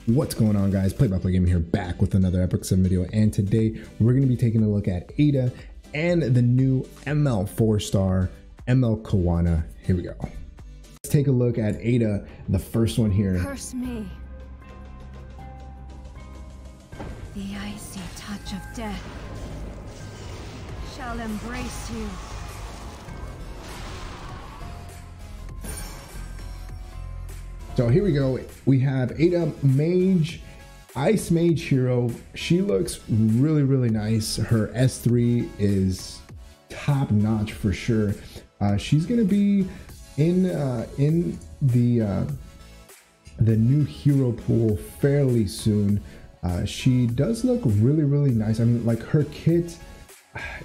What's going on, guys? Play-by-Play Gaming here, back with another Epic Sim video, and today we're going to be taking a look at Ada and the new ML 4-star ML Khawana. Here we go. Let's take a look at Ada, the first one here. Curse me. The icy touch of death shall embrace you. So here we go. We have Ada Mage, Ice Mage Hero. She looks really nice. Her S3 is top notch for sure. She's gonna be in the new hero pool fairly soon. She does look really nice. I mean, like, her kit,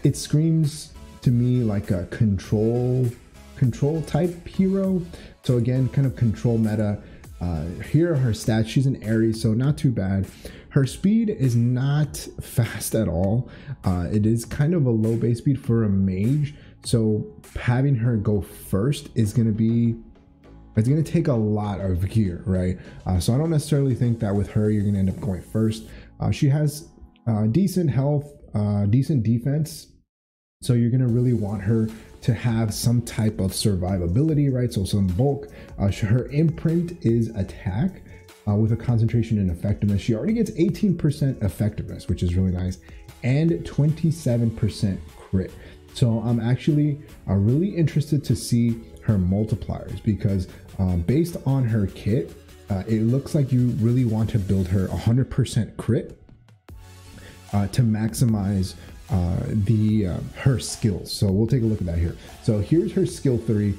it screams to me like a control type hero. So again, kind of control meta. Here are her stats. She's an Aries, so not too bad. Her speed is not fast at all. It is kind of a low base speed for a mage, so having her go first is going to be, it's going to take a lot of gear, right? So I don't necessarily think that with her you're going to end up going first. She has decent health, decent defense, so you're going to really want her to have some type of survivability, right? So some bulk. Her imprint is attack with a concentration in effectiveness. She already gets 18% effectiveness, which is really nice, and 27% crit. So I'm actually really interested to see her multipliers, because based on her kit, it looks like you really want to build her 100% crit to maximize her skills. So we'll take a look at that here. So here's her skill 3.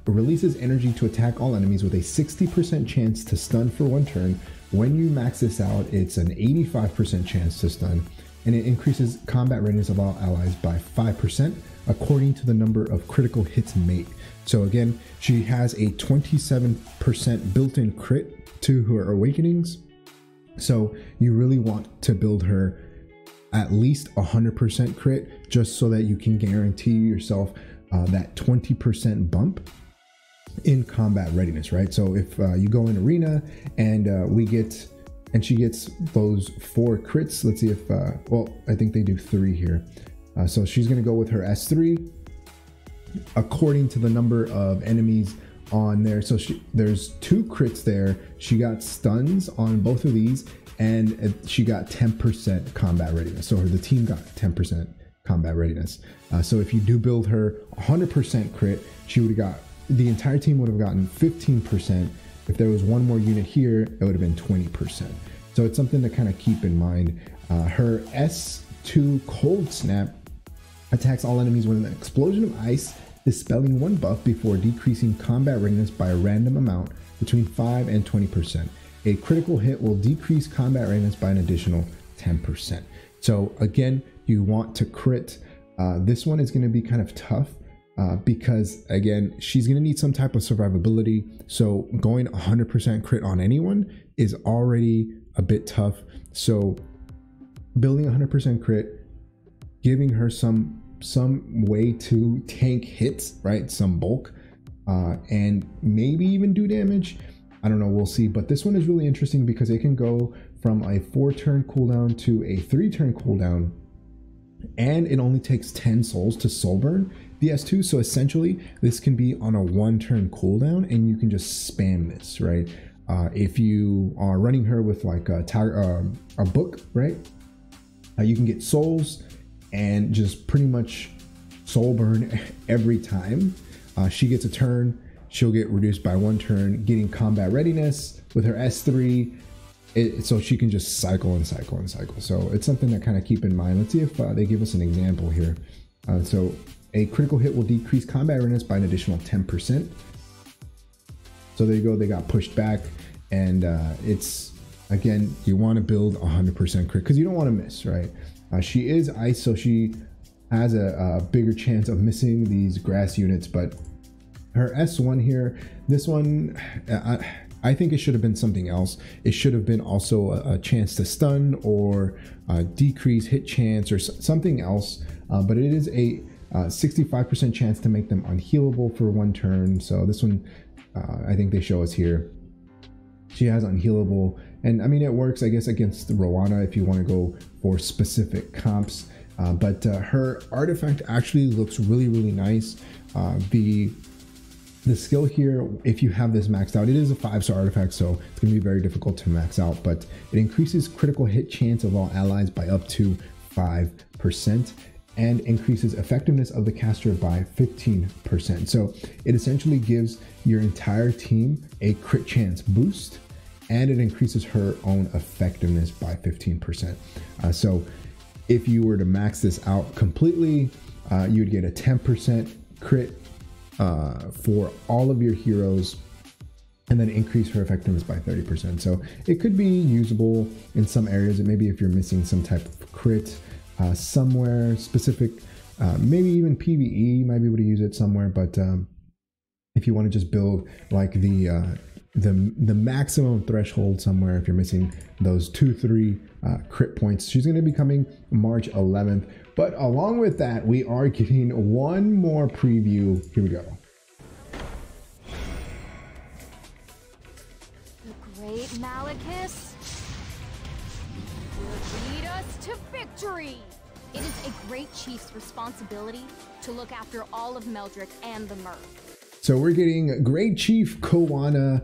Releases energy to attack all enemies with a 60% chance to stun for 1 turn. When you max this out, it's an 85% chance to stun, and it increases combat readiness of all allies by 5% according to the number of critical hits made. So again, she has a 27% built-in crit to her awakenings. So you really want to build her at least 100% crit, just so that you can guarantee yourself that 20% bump in combat readiness, right? So if you go in arena and she gets those 4 crits, let's see if well, I think they do 3 here. So she's gonna go with her S3 according to the number of enemies on there. So there's 2 crits there. She got stuns on both of these, and she got 10% combat readiness. So the team got 10% combat readiness. So if you do build her 100% crit, she would have got, the entire team would have gotten 15%. If there was 1 more unit here, it would have been 20%. So it's something to kind of keep in mind. Her S2 Cold Snap attacks all enemies with an explosion of ice, dispelling 1 buff before decreasing combat readiness by a random amount between 5 and 20%. A critical hit will decrease combat readiness by an additional 10%. So again, you want to crit. This one is going to be kind of tough because again, she's going to need some type of survivability. So going 100% crit on anyone is already a bit tough. So building 100% crit, giving her some way to tank hits, right? Some bulk, and maybe even do damage. I don't know, we'll see. But this one is really interesting because it can go from a 4-turn cooldown to a 3-turn cooldown, and it only takes 10 souls to soul burn the S2. So essentially this can be on a 1-turn cooldown, and you can just spam this, right? If you are running her with like a book, right? You can get souls and just pretty much soul burn every time she gets a turn. She'll get reduced by 1 turn, getting combat readiness with her S3. So she can just cycle and cycle and cycle. So it's something to kind of keep in mind. Let's see if they give us an example here. So a critical hit will decrease combat readiness by an additional 10%. So there you go. They got pushed back. And it's, again, you want to build 100% crit because you don't want to miss, right? She is ice, so she has a bigger chance of missing these grass units, but her S1 here, this one, I think it should have been something else. It should have been also a chance to stun or decrease hit chance or something else, but it is a 65% chance to make them unhealable for 1 turn. So this one, I think they show us here. She has unhealable, and I mean it works, I guess, against the Khawana if you want to go for specific comps. But her artifact actually looks really, really nice. The skill here, if you have this maxed out, it is a 5-star artifact, so it's going to be very difficult to max out, but it increases critical hit chance of all allies by up to 5% and increases effectiveness of the caster by 15%. So it essentially gives your entire team a crit chance boost, and it increases her own effectiveness by 15%. So if you were to max this out completely, you would get a 10% crit for all of your heroes, and then increase her effectiveness by 30%. So it could be usable in some areas, and maybe if you're missing some type of crit somewhere specific, maybe even PvE, you might be able to use it somewhere. But if you want to just build like the maximum threshold somewhere, if you're missing those 2-3 crit points, she's going to be coming March 11th. But along with that, we are getting one more preview. Here we go. The great Malekith will lead us to victory. It is a great chief's responsibility to look after all of Meldrick and the Merc. So we're getting Great Chief Khawana.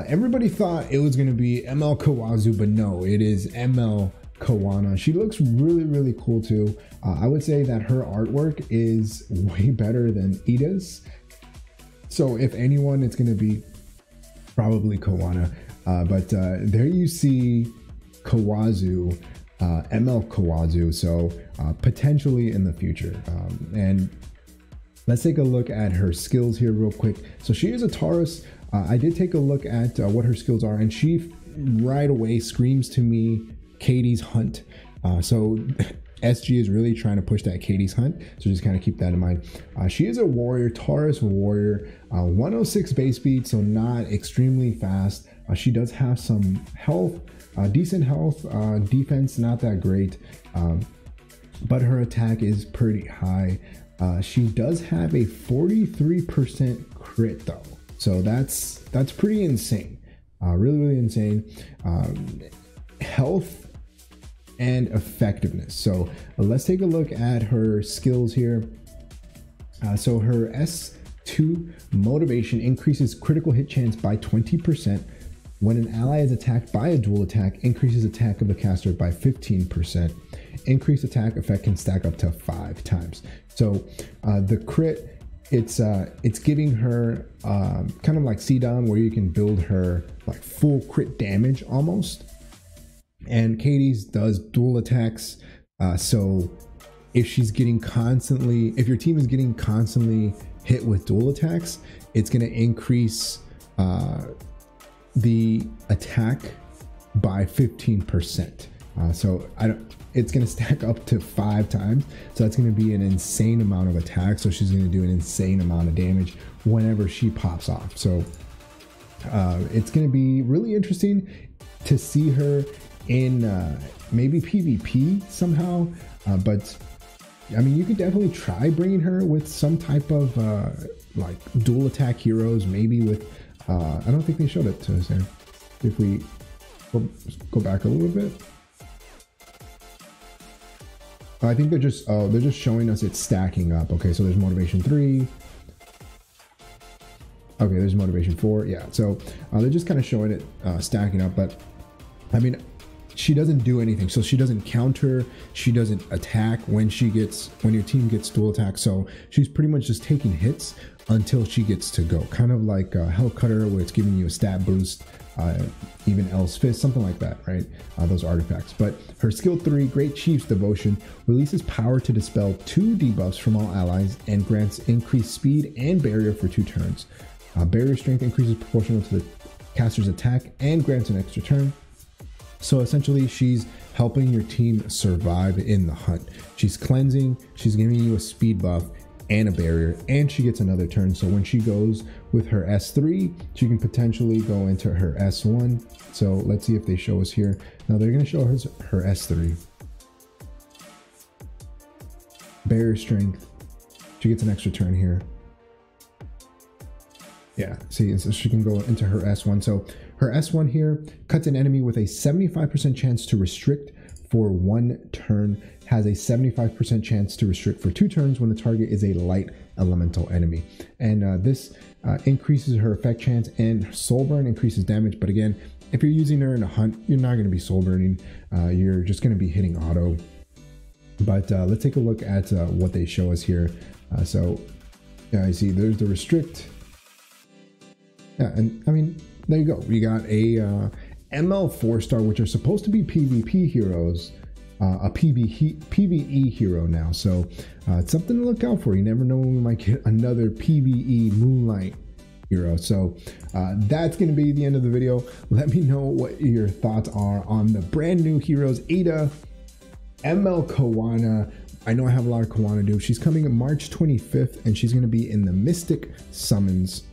Everybody thought it was going to be ML Kawazu, but no, it is ML Khawana. She looks really, really cool too. I would say that her artwork is way better than Ida's. So if anyone, it's going to be probably Khawana. But there you see Kawazu, ML Kawazu. So potentially in the future. And let's take a look at her skills here real quick. So she is a Taurus. I did take a look at what her skills are, and she right away screams to me Katie's Hunt. So SG is really trying to push that Katie's Hunt, so just kind of keep that in mind. She is a warrior, Taurus warrior, 106 base speed, so not extremely fast. She does have some health, decent health, defense not that great, but her attack is pretty high. She does have a 43% crit though, so that's pretty insane. Really, really insane. Health and effectiveness. So let's take a look at her skills here. So her S2 motivation increases critical hit chance by 20%. When an ally is attacked by a dual attack, increases attack of the caster by 15%. Increased attack effect can stack up to 5 times. So the crit, it's giving her kind of like C-Dom, where you can build her like full crit damage almost. And Katie's does dual attacks. So if she's getting constantly, if your team is getting constantly hit with dual attacks, it's going to increase the attack by 15%. So it's going to stack up to 5 times. So that's going to be an insane amount of attack. So she's going to do an insane amount of damage whenever she pops off. So it's going to be really interesting to see her in maybe PvP somehow. But I mean, you could definitely try bringing her with some type of like dual attack heroes, maybe with I don't think they showed it to us here. If we go back a little bit, I think they're just showing us it's stacking up. Okay, so there's motivation 3. Okay, there's motivation 4. Yeah, so they're just kind of showing it stacking up. But I mean, she doesn't do anything. So she doesn't counter. She doesn't attack when your team gets dual attack. So she's pretty much just taking hits until she gets to go. Kind of like Hell Cutter, where it's giving you a stat boost, even El's Fist, something like that, right? Those artifacts. But her skill 3, Great Chief's Devotion, releases power to dispel 2 debuffs from all allies and grants increased speed and barrier for 2 turns. Barrier strength increases proportional to the caster's attack and grants an extra turn. So essentially, she's helping your team survive in the hunt. She's cleansing, she's giving you a speed buff and a barrier, and she gets another turn. So when she goes with her S3, she can potentially go into her S1. So let's see if they show us here. Now they're going to show her S3. Barrier strength. She gets an extra turn here. Yeah, see, so she can go into her S1. So her S1 here cuts an enemy with a 75% chance to restrict for 1 turn, has a 75% chance to restrict for 2 turns when the target is a light elemental enemy. And this increases her effect chance, and soul burn increases damage. But again, if you're using her in a hunt, you're not going to be soul burning. You're just going to be hitting auto. But let's take a look at what they show us here. So yeah, I see there's the restrict. Yeah, and I mean, there you go. We got a ML 4-star, which are supposed to be PvP heroes, a PvE hero now. So it's something to look out for. You never know when we might get another PvE Moonlight hero. So that's going to be the end of the video. Let me know what your thoughts are on the brand new heroes, Ada, ML Khawana. I know I have a lot of Khawana dupes. She's coming on March 25th, and she's going to be in the Mystic Summons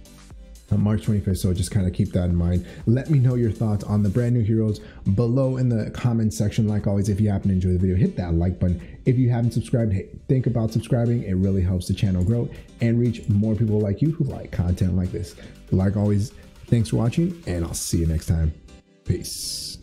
on March 25th, so just kind of keep that in mind. Let me know your thoughts on the brand new heroes below in the comment section. Like always, if you happen to enjoy the video, hit that like button. If you haven't subscribed, hey, think about subscribing. It really helps the channel grow and reach more people like you who like content like this. Like always, thanks for watching, and I'll see you next time. Peace.